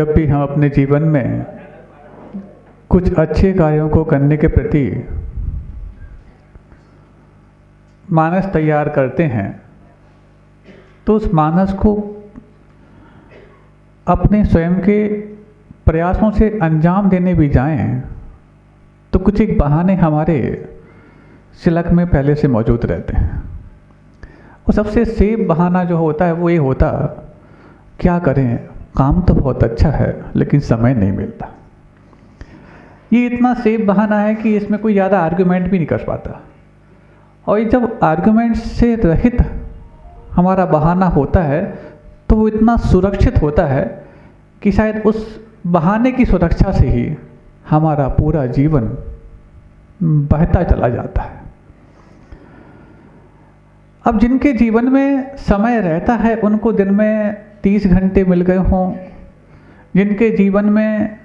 जब भी हम अपने जीवन में कुछ अच्छे कार्यों को करने के प्रति मानस तैयार करते हैं तो उस मानस को अपने स्वयं के प्रयासों से अंजाम देने भी जाएं तो कुछ एक बहाने हमारे सिलक में पहले से मौजूद रहते हैं। और सबसे सेफ बहाना जो होता है वो ये होता, क्या करें, काम तो बहुत अच्छा है लेकिन समय नहीं मिलता। ये इतना सेफ बहाना है कि इसमें कोई ज़्यादा आर्गुमेंट भी नहीं कर पाता। और ये जब आर्गुमेंट से रहित हमारा बहाना होता है तो वो इतना सुरक्षित होता है कि शायद उस बहाने की सुरक्षा से ही हमारा पूरा जीवन बहता चला जाता है। अब जिनके जीवन में समय रहता है उनको दिन में 30 घंटे मिल गए हों, जिनके जीवन में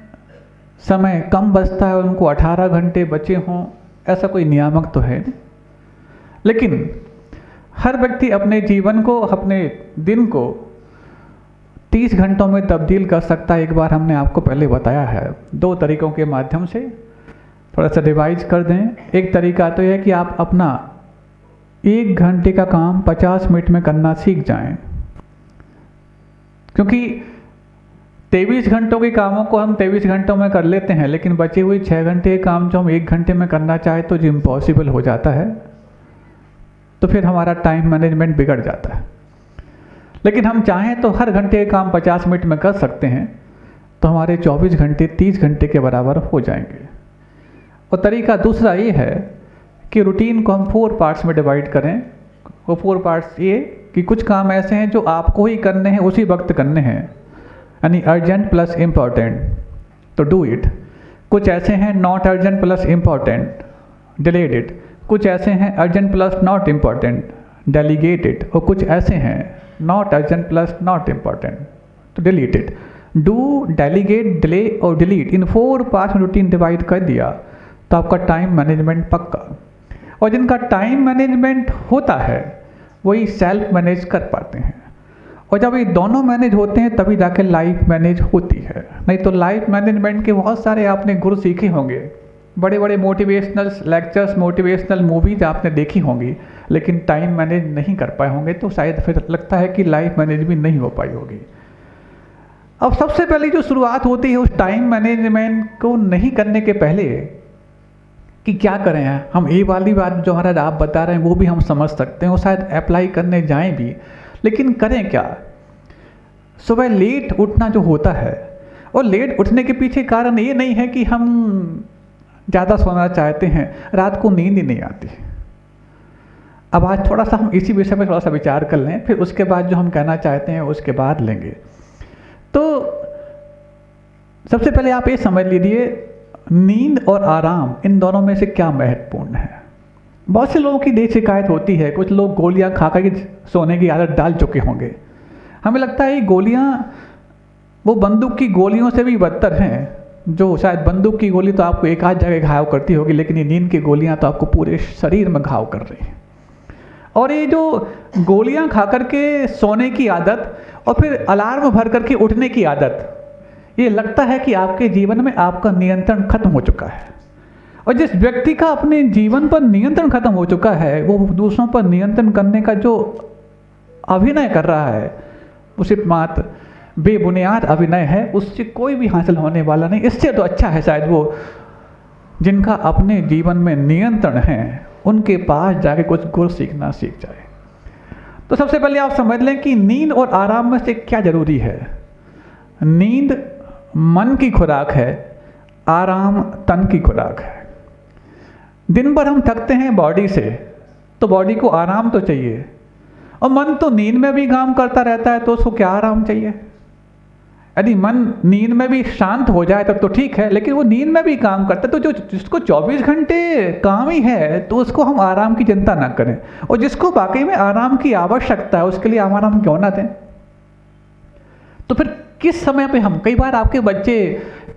समय कम बचता है उनको 18 घंटे बचे हों, ऐसा कोई नियामक तो है नहीं। लेकिन हर व्यक्ति अपने जीवन को, अपने दिन को 30 घंटों में तब्दील कर सकता है। एक बार हमने आपको पहले बताया है 2 तरीकों के माध्यम से। थोड़ा सा रिवाइज कर दें। एक तरीका तो यह है कि आप अपना 1 घंटे का काम 50 मिनट में करना सीख जाएं, क्योंकि 23 घंटों के कामों को हम 23 घंटों में कर लेते हैं, लेकिन बचे हुए 6 घंटे के काम जो हम 1 घंटे में करना चाहें तो जो इम्पॉसिबल हो जाता है, तो फिर हमारा टाइम मैनेजमेंट बिगड़ जाता है। लेकिन हम चाहें तो हर घंटे के काम 50 मिनट में कर सकते हैं, तो हमारे 24 घंटे 30 घंटे के बराबर हो जाएंगे। और तरीका दूसरा ये है कि रूटीन को हम 4 पार्ट्स में डिवाइड करें। वो 4 पार्ट्स ये कि कुछ काम ऐसे हैं जो आपको ही करने हैं, उसी वक्त करने हैं, यानी अर्जेंट प्लस इम्पॉर्टेंट, तो डू इट। कुछ ऐसे हैं not urgent plus important, delayed it. कुछ ऐसे हैं urgent plus not important, delegate it. और कुछ ऐसे हैं not urgent plus not important, तो delete it. Do, delegate, delay और डिलीट, इन 4 पार्ट्स में रूटीन डिवाइड कर दिया तो आपका टाइम मैनेजमेंट पक्का। और जिनका टाइम मैनेजमेंट होता है वही सेल्फ मैनेज कर पाते हैं। और जब ये दोनों मैनेज होते हैं तभी जाके लाइफ मैनेज होती है। नहीं तो लाइफ मैनेजमेंट के बहुत सारे आपने गुर सीखे होंगे, बड़े बड़े मोटिवेशनल लेक्चर्स, मोटिवेशनल मूवीज आपने देखी होंगी, लेकिन टाइम मैनेज नहीं कर पाए होंगे, तो शायद फिर लगता है कि लाइफ मैनेज भी नहीं हो पाई होगी। अब सबसे पहले जो शुरुआत होती है उस टाइम मैनेजमेंट को नहीं करने के पहले कि क्या करें हैं हम, ये वाली बात जो हमारा आप बता रहे हैं वो भी हम समझ सकते हैं, वो शायद अप्लाई करने जाएं भी, लेकिन करें क्या। सुबह लेट उठना जो होता है, और लेट उठने के पीछे कारण ये नहीं है कि हम ज़्यादा सोना चाहते हैं, रात को नींद ही नहीं आती। अब आज थोड़ा सा हम इसी विषय में थोड़ा सा विचार कर लें, फिर उसके बाद जो हम कहना चाहते हैं उसके बाद लेंगे। तो सबसे पहले आप ये समझ लीजिए, नींद और आराम इन दोनों में से क्या महत्वपूर्ण है। बहुत से लोगों की देर शिकायत होती है, कुछ लोग गोलियां खाकर के सोने की आदत डाल चुके होंगे। हमें लगता है ये गोलियां वो बंदूक की गोलियों से भी बदतर हैं, जो शायद बंदूक की गोली तो आपको एक आध जगह घाव करती होगी, लेकिन ये नींद की गोलियां तो आपको पूरे शरीर में घाव कर रही हैं। और ये जो गोलियां खा करके सोने की आदत और फिर अलार्म भर करके उठने की आदत, ये लगता है कि आपके जीवन में आपका नियंत्रण खत्म हो चुका है। और जिस व्यक्ति का अपने जीवन पर नियंत्रण खत्म हो चुका है, वो दूसरों पर नियंत्रण करने का जो अभिनय कर रहा है वो सिर्फ मात्र बेबुनियाद अभिनय है, उससे कोई भी हासिल होने वाला नहीं। इससे तो अच्छा है शायद वो जिनका अपने जीवन में नियंत्रण है उनके पास जाके कुछ गुर सीखना सीख जाए। तो सबसे पहले आप समझ लें कि नींद और आराम में से क्या जरूरी है। नींद मन की खुराक है, आराम तन की खुराक है। दिन भर हम थकते हैं बॉडी से, तो बॉडी को आराम तो चाहिए, और मन तो नींद में भी काम करता रहता है, तो उसको क्या आराम चाहिए। यदि मन नींद में भी शांत हो जाए तब तो ठीक है, लेकिन वो नींद में भी काम करता है, तो जो जिसको 24 घंटे काम ही है तो उसको हम आराम की चिंता ना करें। और जिसको वाकई में आराम की आवश्यकता है उसके लिए आराम क्यों ना दें। तो फिर किस समय पे हम, कई बार आपके बच्चे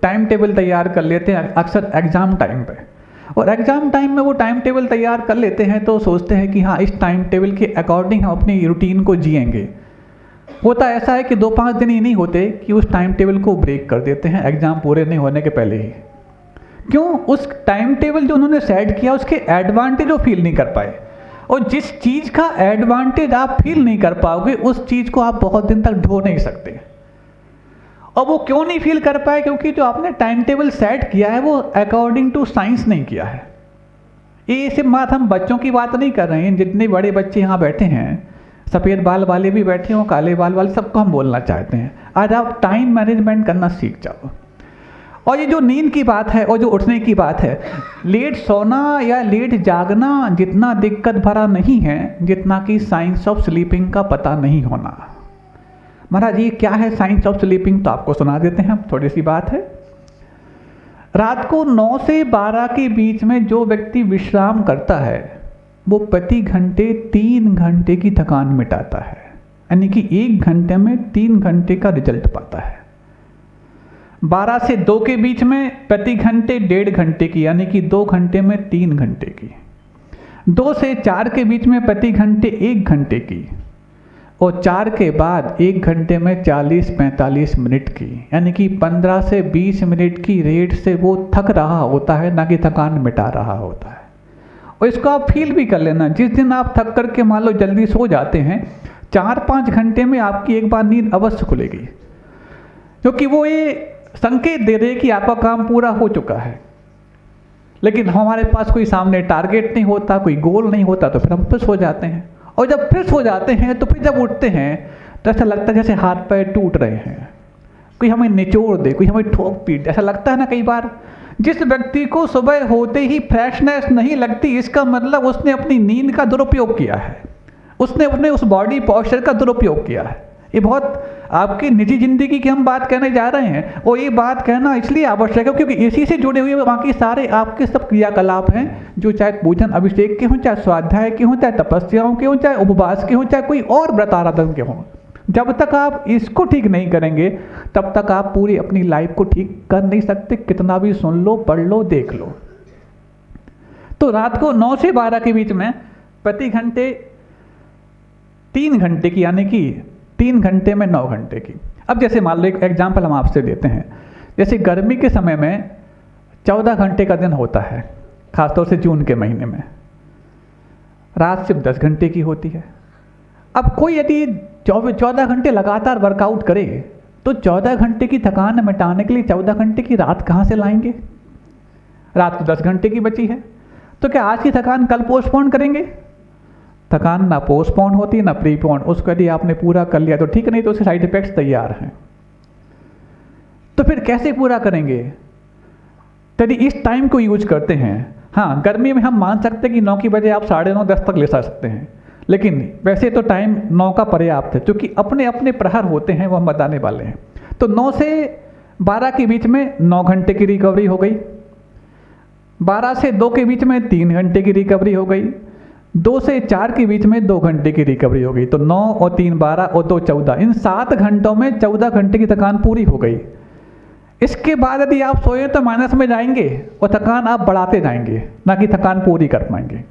टाइम टेबल तैयार कर लेते हैं अक्सर एग्जाम टाइम पे, और एग्जाम टाइम में वो टाइम टेबल तैयार कर लेते हैं तो सोचते हैं कि हाँ इस टाइम टेबल के अकॉर्डिंग हम अपनी रूटीन को जिएंगे। होता ऐसा है कि 2-5 दिन ही नहीं होते कि उस टाइम टेबल को ब्रेक कर देते हैं एग्ज़ाम पूरे नहीं होने के पहले ही। क्यों? उस टाइम टेबल जो उन्होंने सेट किया उसके एडवांटेज वो फील नहीं कर पाए, और जिस चीज़ का एडवांटेज आप फील नहीं कर पाओगे उस चीज़ को आप बहुत दिन तक ढो नहीं सकते। और वो क्यों नहीं फील कर पाए? क्योंकि जो आपने टाइम टेबल सेट किया है वो अकॉर्डिंग टू साइंस नहीं किया है। ये सिर्फ बात हम बच्चों की बात नहीं कर रहे हैं, जितने बड़े बच्चे यहाँ बैठे हैं, सफ़ेद बाल वाले भी बैठे हों, काले बाल वाले, सबको हम बोलना चाहते हैं आज आप टाइम मैनेजमेंट करना सीख जाओ। और ये जो नींद की बात है और जो उठने की बात है, लेट सोना या लेट जागना जितना दिक्कत भरा नहीं है जितना कि साइंस ऑफ स्लीपिंग का पता नहीं होना। महाराज ये क्या है साइंस ऑफ स्लीपिंग? तो आपको सुना देते हैं हम, थोड़ी सी बात है। रात को 9 से 12 के बीच में जो व्यक्ति विश्राम करता है वो प्रति घंटे 3 घंटे की थकान मिटाता है, यानी कि 1 घंटे में 3 घंटे का रिजल्ट पाता है। 12 से 2 के बीच में प्रति घंटे 1.5 घंटे की, यानी कि 2 घंटे में 3 घंटे की। 2 से 4 के बीच में प्रति घंटे 1 घंटे की, और 4 के बाद 1 घंटे में 40-45 मिनट की, यानी कि 15 से 20 मिनट की रेट से वो थक रहा होता है, ना कि थकान मिटा रहा होता है। और इसको आप फील भी कर लेना, जिस दिन आप थक करके मान लो जल्दी सो जाते हैं, 4-5 घंटे में आपकी एक बार नींद अवश्य खुलेगी, क्योंकि वो ये संकेत दे रहे कि आपका काम पूरा हो चुका है। लेकिन हमारे पास कोई सामने टारगेट नहीं होता, कोई गोल नहीं होता, तो फिर हम फिर सो जाते हैं। और जब फिर सो जाते हैं तो फिर जब उठते हैं तो ऐसा लगता है जैसे हाथ पैर टूट रहे हैं, कोई हमें निचोड़ दे, कोई हमें ठोक पीट, ऐसा लगता है ना कई बार। जिस व्यक्ति को सुबह होते ही फ्रेशनेस नहीं लगती, इसका मतलब उसने अपनी नींद का दुरुपयोग किया है, उसने अपने उस बॉडी पॉस्चर का दुरुपयोग किया है। ये बहुत आपकी निजी जिंदगी की हम बात कहने जा रहे हैं, और ये बात कहना इसलिए आवश्यक है क्योंकि इसी से जुड़े हुए बाकी सारे आपके सब क्रियाकलाप हैं, जो चाहे पूजन अभिषेक के हों, चाहे स्वाध्याय के हों, चाहे तपस्याओं के हों, चाहे उपवास के हों, चाहे कोई और व्रत आराधन के हों। जब तक आप इसको ठीक नहीं करेंगे तब तक आप पूरी अपनी लाइफ को ठीक कर नहीं सकते, कितना भी सुन लो, पढ़ लो, देख लो। तो रात को 9 से 12 के बीच में प्रति घंटे 3 घंटे की, यानी कि 3 घंटे में 9 घंटे की। अब जैसे मान लो एक एग्जाम्पल हम आपसे देते हैं, जैसे गर्मी के समय में 14 घंटे का दिन होता है, खासतौर से जून के महीने में, रात सिर्फ 10 घंटे की होती है। अब कोई यदि 14 घंटे लगातार वर्कआउट करे तो 14 घंटे की थकान मिटाने के लिए 14 घंटे की रात कहाँ से लाएंगे? रात तो 10 घंटे की बची है, तो क्या आज की थकान कल पोस्टपोन करेंगे? थकान ना पोस्टपोन होती ना प्रीपोन, उसको यदि आपने पूरा कर लिया तो ठीक, नहीं तो उसके साइड इफेक्ट्स तैयार हैं। तो फिर कैसे पूरा करेंगे? यदि इस टाइम को यूज करते हैं, हाँ गर्मी में हम मान सकते हैं कि 9 की बजे आप 9:30-10 तक ले सकते हैं, लेकिन वैसे तो टाइम 9 का पर्याप्त है, क्योंकि अपने अपने प्रहर होते हैं, वो हम बताने वाले हैं। तो 9 से 12 के बीच में 9 घंटे की रिकवरी हो गई, 12 से 2 के बीच में 3 घंटे की रिकवरी हो गई, 2 से 4 के बीच में 2 घंटे की रिकवरी हो गई। तो 9 और 3 12 और 2 14, इन 7 घंटों में 14 घंटे की थकान पूरी हो गई। इसके बाद यदि आप सोए तो माइनस में जाएंगे और थकान आप बढ़ाते जाएंगे, ना कि थकान पूरी कर पाएंगे।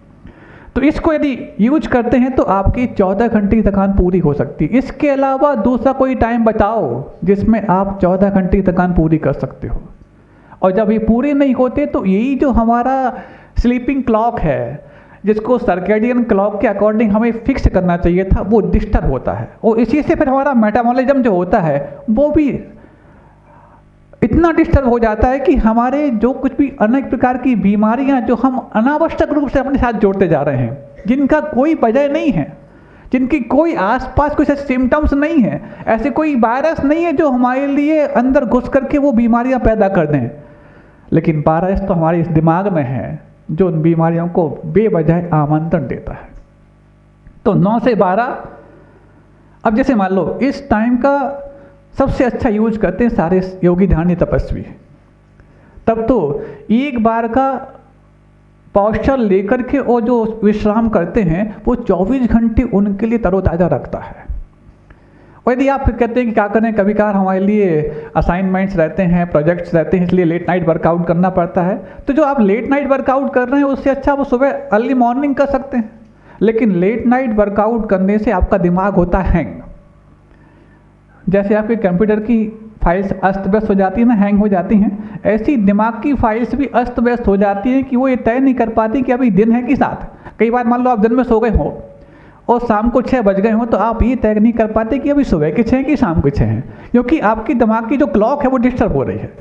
तो इसको यदि यूज करते हैं तो आपकी 14 घंटे की थकान पूरी हो सकती है। इसके अलावा दूसरा कोई टाइम बताओ जिसमें आप 14 घंटे की थकान पूरी कर सकते हो। और जब ये पूरे नहीं होते तो यही जो हमारा स्लीपिंग क्लॉक है, जिसको सर्केडियन क्लॉक के अकॉर्डिंग हमें फिक्स करना चाहिए था, वो डिस्टर्ब होता है, और इसी से फिर हमारा मेटाबॉलिज्म जो होता है वो भी इतना डिस्टर्ब हो जाता है कि हमारे जो कुछ भी अनेक प्रकार की बीमारियां जो हम अनावश्यक रूप से अपने साथ जोड़ते जा रहे हैं, जिनका कोई वजह नहीं है, जिनकी कोई आसपास कुछ ऐसे सिम्टम्स नहीं है, ऐसे कोई वायरस नहीं है जो हमारे लिए अंदर घुस करके वो बीमारियां पैदा कर दें, लेकिन वायरस तो हमारे इस दिमाग में है जो उन बीमारियों को बेवजह आमंत्रण देता है। तो 9 से 12, अब जैसे मान लो इस टाइम का सबसे अच्छा यूज करते हैं सारे योगी ध्यानी तपस्वी। तब तो एक बार का पॉस्चर लेकर के और जो विश्राम करते हैं वो 24 घंटे उनके लिए तरोताज़ा रखता है। और यदि आप फिर कहते हैं कि क्या करें, कभी कभार हमारे लिए असाइनमेंट्स रहते हैं, प्रोजेक्ट्स रहते हैं, इसलिए लेट नाइट वर्कआउट करना पड़ता है, तो जो आप लेट नाइट वर्कआउट कर रहे हैं उससे अच्छा वो सुबह अर्ली मॉर्निंग कर सकते हैं। लेकिन लेट नाइट वर्कआउट करने से आपका दिमाग होता है हैंग, जैसे आपके कंप्यूटर की फाइल्स अस्त व्यस्त हो जाती है ना, हैंग हो जाती हैं, ऐसी दिमाग की फाइल्स भी अस्त व्यस्त हो जाती हैं कि वो ये तय नहीं कर पाती कि अभी दिन है कि रात। कई बार मान लो आप दिन में सो गए हो और शाम को 6 बज गए हो, तो आप ये तय नहीं कर पाते कि अभी सुबह के 6 कि शाम के 6 हैं, क्योंकि आपकी दिमाग की जो क्लॉक है वो डिस्टर्ब हो रही है।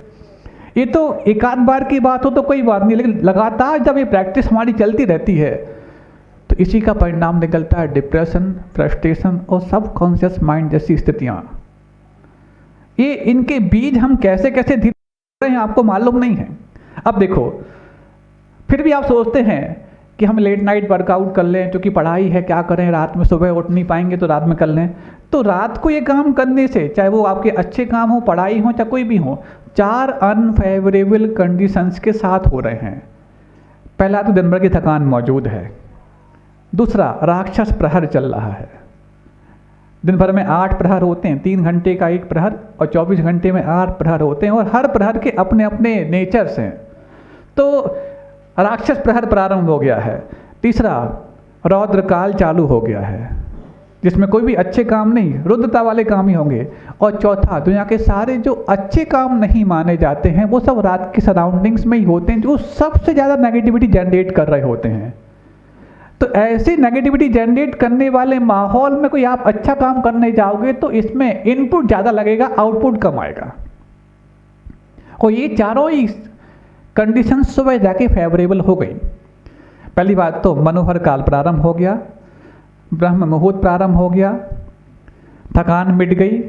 ये तो एक आध बार की बात हो तो कोई बात नहीं, लेकिन लगातार जब ये प्रैक्टिस हमारी चलती रहती है तो इसी का परिणाम निकलता है डिप्रेशन, फ्रस्ट्रेशन और सबकॉन्शियस माइंड जैसी स्थितियाँ। ये इनके बीज हम कैसे कैसे धीरे रहे हैं आपको मालूम नहीं है। अब देखो, फिर भी आप सोचते हैं कि हम लेट नाइट वर्कआउट कर लें, क्योंकि पढ़ाई है, क्या करें, रात में सुबह उठ नहीं पाएंगे तो रात में कर लें। तो रात को ये काम करने से, चाहे वो आपके अच्छे काम हो, पढ़ाई हो, चाहे कोई भी हो, 4 अनफेवरेबल कंडीशंस के साथ हो रहे हैं। पहला तो दिन भर की थकान मौजूद है। दूसरा, राक्षस प्रहर चल रहा है। दिन भर में 8 प्रहर होते हैं, 3 घंटे का एक प्रहर, और 24 घंटे में 8 प्रहर होते हैं, और हर प्रहर के अपने अपने नेचर्स हैं। तो राक्षस प्रहर प्रारंभ हो गया है। तीसरा, रौद्र काल चालू हो गया है, जिसमें कोई भी अच्छे काम नहीं, रुद्रता वाले काम ही होंगे। और चौथा, दुनिया के सारे जो अच्छे काम नहीं माने जाते हैं वो सब रात की सराउंडिंग्स में ही होते हैं, जो सबसे ज़्यादा नेगेटिविटी जनरेट कर रहे होते हैं। तो ऐसी नेगेटिविटी जनरेट करने वाले माहौल में कोई आप अच्छा काम करने जाओगे तो इसमें इनपुट ज़्यादा लगेगा, आउटपुट कम आएगा। और ये चारों ही कंडीशन सुबह जाके फेवरेबल हो गई। पहली बात तो मनोहर काल प्रारंभ हो गया, ब्रह्म मुहूर्त प्रारंभ हो गया, थकान मिट गई,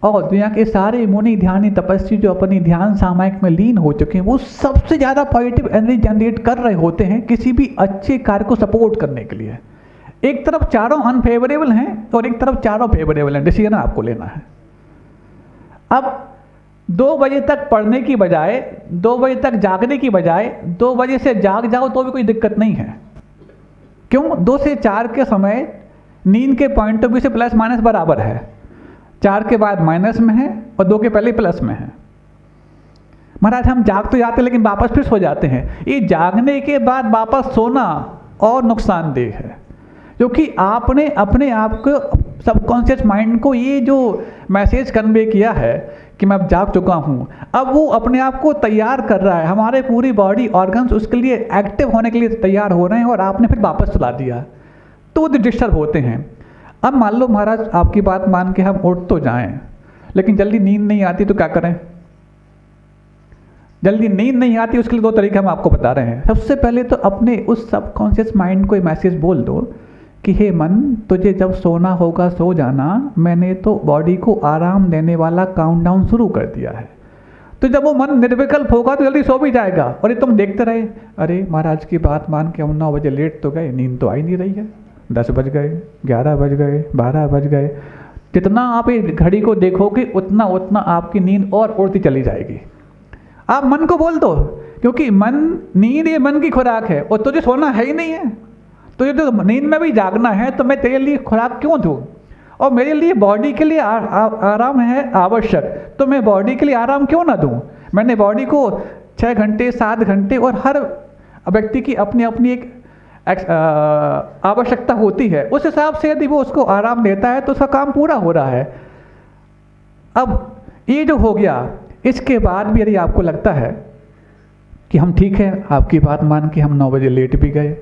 और दुनिया के सारे मुनि ध्यानी तपस्वी जो अपनी ध्यान सामायिक में लीन हो चुके हैं वो सबसे ज़्यादा पॉजिटिव एनर्जी जनरेट कर रहे होते हैं किसी भी अच्छे कार्य को सपोर्ट करने के लिए। एक तरफ चारों अनफेवरेबल हैं और एक तरफ चारों फेवरेबल हैं, डिसीजन आपको लेना है। अब 2 बजे तक पढ़ने की बजाय, 2 बजे तक जागने की बजाय 2 बजे से जाग जाओ तो भी कोई दिक्कत नहीं है। क्यों? 2 से 4 के समय नींद के पॉइंट ऑफ व्यू से प्लस माइनस बराबर है। 4 के बाद माइनस में है और 2 के पहले प्लस में है। महाराज हम जाग तो जाते हैं लेकिन वापस फिर सो जाते हैं। ये जागने के बाद वापस सोना और नुकसानदेह है, क्योंकि आपने अपने आप को, सबकॉन्शियस माइंड को ये जो मैसेज कन्वे किया है कि मैं अब जाग चुका हूँ, अब वो अपने आप को तैयार कर रहा है, हमारे पूरी बॉडी ऑर्गन्स उसके लिए एक्टिव होने के लिए तैयार हो रहे हैं, और आपने फिर वापस सुला दिया तो वो डिस्टर्ब होते हैं। अब मान लो महाराज आपकी बात मान के हम उठ तो जाएं, लेकिन जल्दी नींद नहीं आती तो क्या करें? जल्दी नींद नहीं आती, उसके लिए 2 तरीके हम आपको बता रहे हैं। सबसे पहले तो अपने उस सबकॉन्शियस माइंड को मैसेज बोल दो कि हे मन, तुझे जब सोना होगा सो जाना, मैंने तो बॉडी को आराम देने वाला काउंटडाउन शुरू कर दिया है। तो जब वो मन निर्विकल्प होगा तो जल्दी सो भी जाएगा। और ये तुम देखते रहे, अरे महाराज की बात मान के हम 9 बजे लेट तो गए, नींद तो आई नहीं रही है, 10 बज गए, 11 बज गए, 12 बज गए। जितना आप ये घड़ी को देखोगे उतना उतना आपकी नींद और उड़ती चली जाएगी। आप मन को बोल दो, क्योंकि मन, नींद ये मन की खुराक है और तुझे सोना है ही नहीं है, तुझे तो नींद में भी जागना है, तो मैं तेरे लिए खुराक क्यों दूँ? और मेरे लिए बॉडी के लिए आराम है आवश्यक, तो मैं बॉडी के लिए आराम क्यों ना दूँ? मैंने बॉडी को 6 घंटे 7 घंटे, और हर व्यक्ति की अपनी अपनी एक आवश्यकता होती है, उस हिसाब से यदि वो उसको आराम देता है तो उसका काम पूरा हो रहा है। अब ये जो हो गया, इसके बाद भी यदि आपको लगता है कि हम ठीक है, आपकी बात मान के हम 9 बजे लेट भी गए,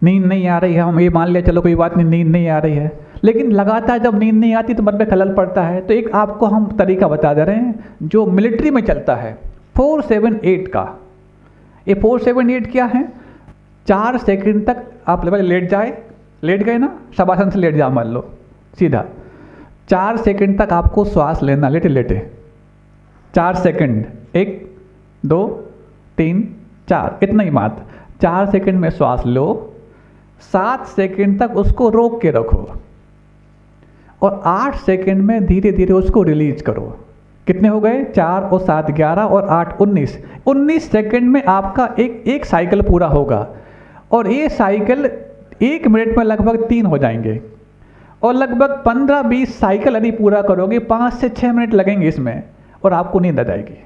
नींद नहीं आ रही है, हम ये मान लिया चलो कोई बात नहीं, नींद नहीं आ रही है, लेकिन लगातार जब नींद नहीं आती तो मन में खलल पड़ता है। तो एक आपको हम तरीका बता दे रहे हैं जो मिलिट्री में चलता है, 4-7-8 का। ये 4-7-8 क्या है? 4 सेकंड तक आप लेट गए ना, शवासन से लेट जाओ मान लो सीधा, 4 सेकंड तक आपको श्वास लेना, लेटे लेटे 4 सेकंड, 1 2 3 4, इतना ही मात्र 4 सेकंड में श्वास लो, 7 सेकंड तक उसको रोक के रखो, और 8 सेकंड में धीरे धीरे उसको रिलीज करो। कितने हो गए? 4 और 7 11 और 8 19। 19 सेकंड में आपका एक साइकिल पूरा होगा, और ये साइकिल 1 मिनट में लगभग 3 हो जाएंगे, और लगभग 15-20 साइकिल यदि पूरा करोगे 5 से 6 मिनट लगेंगे इसमें, और आपको नींद आ जाएगी।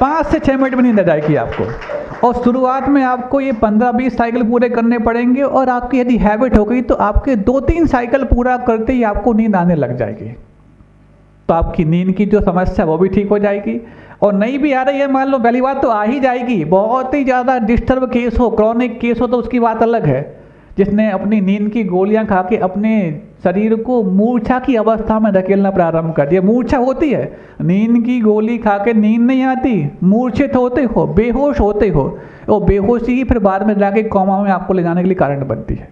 5 से 6 मिनट में नींद आ जाएगी आपको। और शुरुआत में आपको ये 15-20 साइकिल पूरे करने पड़ेंगे, और आपकी यदि हैबिट हो गई तो आपके 2-3 साइकिल पूरा करते ही आपको नींद आने लग जाएगी। तो आपकी नींद की जो समस्या वो भी ठीक हो जाएगी। और नहीं भी आ रही है, मान लो पहली बात तो आ ही जाएगी, बहुत ही ज़्यादा डिस्टर्ब केस हो, क्रॉनिक केस हो तो उसकी बात अलग है। जिसने अपनी नींद की गोलियां खा के अपने शरीर को मूर्छा की अवस्था में धकेलना प्रारंभ कर दिया। मूर्छा होती है, नींद की गोली खा के नींद नहीं आती, मूर्छित होते हो, बेहोश होते हो, और बेहोशी ही फिर बाद में जाके कोमा में आपको ले जाने के लिए कारण बनती है।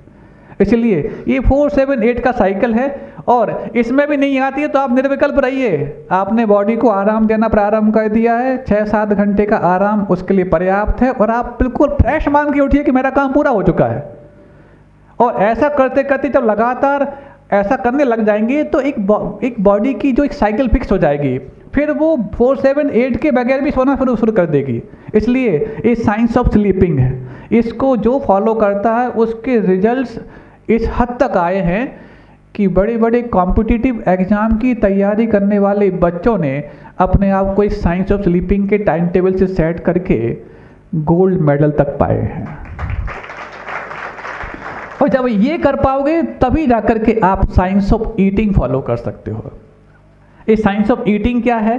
इसलिए ये 4-7-8 का साइकिल है, और इसमें भी नहीं आती है तो आप निर्विकल्प रहिए। आपने बॉडी को आराम देना प्रारंभ कर दिया है, 6-7 घंटे का आराम उसके लिए पर्याप्त है, और आप बिल्कुल फ्रेश मान के उठिए कि मेरा काम पूरा हो चुका है। और ऐसा करते करते जब लगातार ऐसा करने लग जाएंगे तो एक बॉडी की जो एक साइकिल फिक्स हो जाएगी, फिर वो 4-7-8 के बगैर भी सोना फिर शुरू कर देगी। इसलिए ये साइंस ऑफ स्लीपिंग है, इसको जो फॉलो करता है उसके रिजल्ट्स इस हद तक आए हैं कि बड़े बड़े कॉम्पिटिटिव एग्जाम की तैयारी करने वाले बच्चों ने अपने आप को इस साइंस ऑफ स्लीपिंग के टाइम टेबल से सेट करके गोल्ड मेडल तक पाए हैं। और जब ये कर पाओगे तभी जाकर के आप साइंस ऑफ ईटिंग फॉलो कर सकते हो। ये साइंस ऑफ ईटिंग क्या है?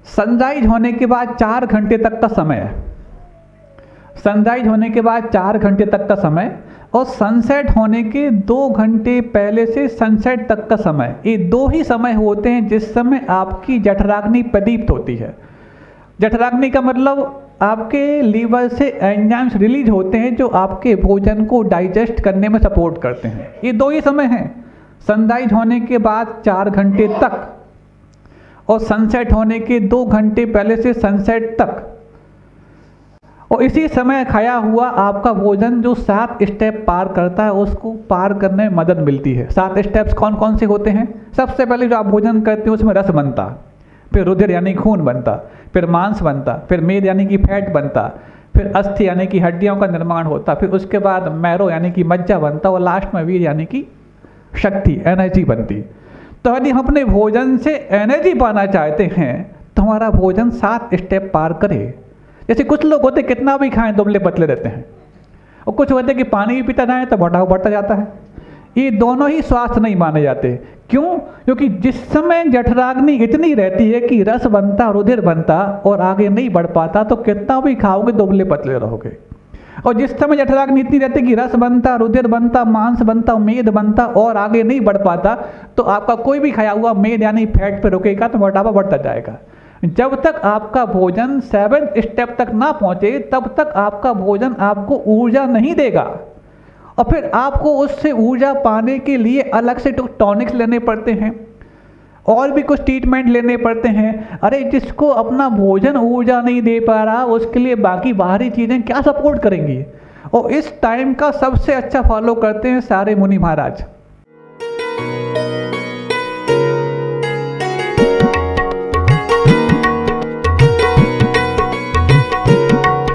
सनराइज होने के बाद 4 घंटे तक का समय है, सनराइज होने के बाद 4 घंटे तक का समय, और सनसेट होने के 2 घंटे पहले से सनसेट तक का समय। ये 2 ही समय होते हैं जिस समय आपकी जठराग्नि प्रदीप्त होती है। जठराग्नि का मतलब आपके लीवर से एंजाइम्स रिलीज होते हैं जो आपके भोजन को डाइजेस्ट करने में सपोर्ट करते हैं। ये 2 ही समय हैं, सनराइज होने के बाद 4 घंटे तक, और सनसेट होने के 2 घंटे पहले से सनसेट तक। और इसी समय खाया हुआ आपका भोजन जो 7 स्टेप पार करता है, उसको पार करने में मदद मिलती है। 7 स्टेप्स कौन कौन से होते हैं? सबसे पहले जो आप भोजन करते हो उसमें रस बनता, फिर रुधिर यानी खून बनता, फिर मांस बनता, फिर मेद यानी कि फैट बनता, फिर अस्थि यानी कि हड्डियों का निर्माण होता, फिर उसके बाद मैरो यानी कि मज्जा बनता, और लास्ट में वीर यानी कि शक्ति, एनर्जी बनती। तो यदि हम अपने भोजन से एनर्जी पाना चाहते हैं तो हमारा भोजन 7 स्टेप पार करे। जैसे कुछ लोग होते कितना भी खाएं दुबले पतले रहते हैं, और कुछ होते कि पानी भी पीता जाए तो मोटापा बढ़ता जाता है। ये दोनों ही स्वास्थ्य नहीं माने जाते। क्यों? क्योंकि जिस समय जठराग्नि इतनी रहती है कि रस बनता, रुधिर बनता और आगे नहीं बढ़ पाता, तो कितना भी खाओगे दुबले पतले रहोगे। और जिस समय जठराग्नि इतनी रहती है कि रस बनता, रुधिर बनता, मांस बनता, मेद बनता और आगे नहीं बढ़ पाता, तो आपका कोई भी खाया हुआ मेद यानी फैट पे रुकेगा तो मोटापा बढ़ता जाएगा। जब तक आपका भोजन 7 स्टेप तक ना पहुंचे तब तक आपका भोजन आपको ऊर्जा नहीं देगा, और फिर आपको उससे ऊर्जा पाने के लिए अलग से टॉनिक्स लेने पड़ते हैं, और भी कुछ ट्रीटमेंट लेने पड़ते हैं। अरे जिसको अपना भोजन ऊर्जा नहीं दे पा रहा उसके लिए बाकी बाहरी चीज़ें क्या सपोर्ट करेंगी? और इस टाइम का सबसे अच्छा फॉलो करते हैं सारे मुनि महाराज।